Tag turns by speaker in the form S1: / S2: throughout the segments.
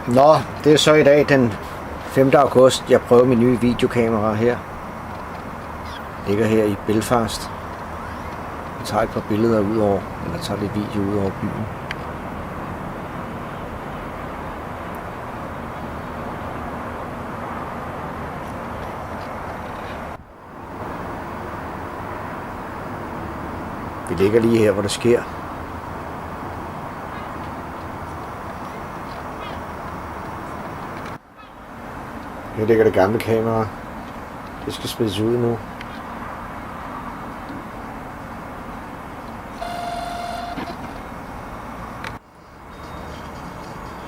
S1: Nå, det er så i dag den 5. august, jeg prøver min nye videokamera her. Ligger her i Belfast. Jeg tager et par billeder ud over, eller tager lidt video ud over byen. Vi ligger lige her, hvor det sker. Her ligger det gamle kamera. Det skal smides ud nu.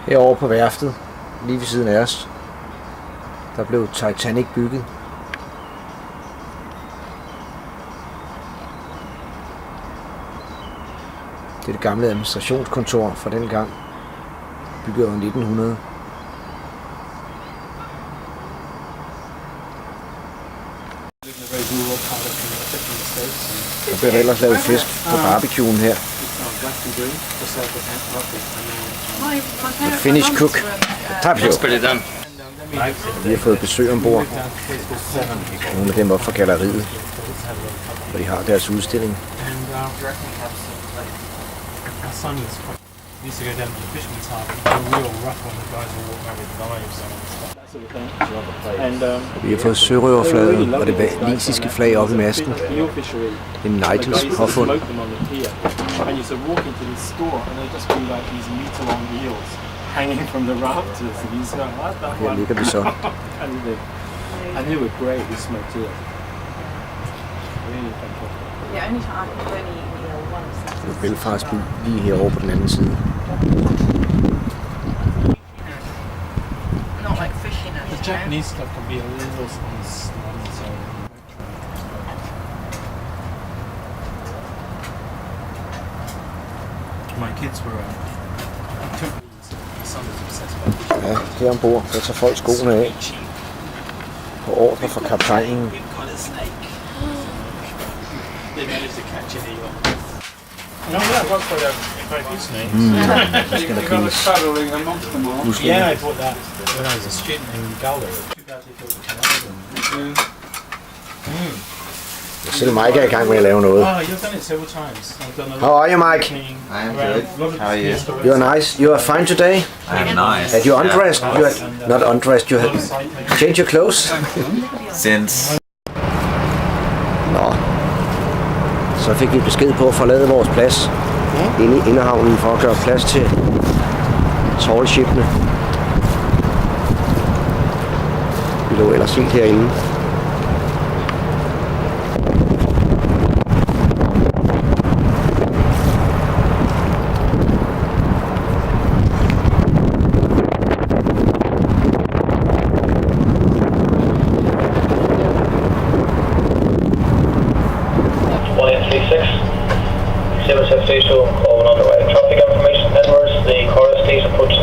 S1: Herovre på værftet, lige ved siden af os, der blev Titanic bygget. Det er det gamle administrationskontor fra den gang, bygget over 1900. Der bliver ellers lavet fisk på barbecuen her. Finish cook. Tak for det. Vi har fået besøg ombord. Nogle af dem op fra galleriet, hvor de har deres udstilling. Vi har fået sørøverflaget og det walisiske flag op i masten. En Knightons påfund. Her ligger vi så. Det er Belfast by lige herovre på den anden side.
S2: The Japanese stuff can be a little unstable, so my kids were
S1: Ja, her ombord, der tager folk skoene af. På ordre fra kaptajnen.
S2: No, that works for quite snakes.
S1: Så skal der pilles.
S2: Yeah, I bought that when I was a student in Galway.
S1: Selv Mike er i gang med at lave noget.
S2: Oh, you've done it several times. I've done a
S1: How are you, Mike?
S3: I am good. How are you?
S1: You're nice. You are fine today.
S3: I'm nice.
S1: Had you undressed? You had not undressed. You had changed your clothes.
S3: Since
S1: Nå. Så fik vi besked på at forlade vores plads inde i inderhavnen for at gøre plads til trawlshipene. Vi lå ellers helt herinde.
S4: Civil Station calling on the way. Traffic information networks, the chorus station puts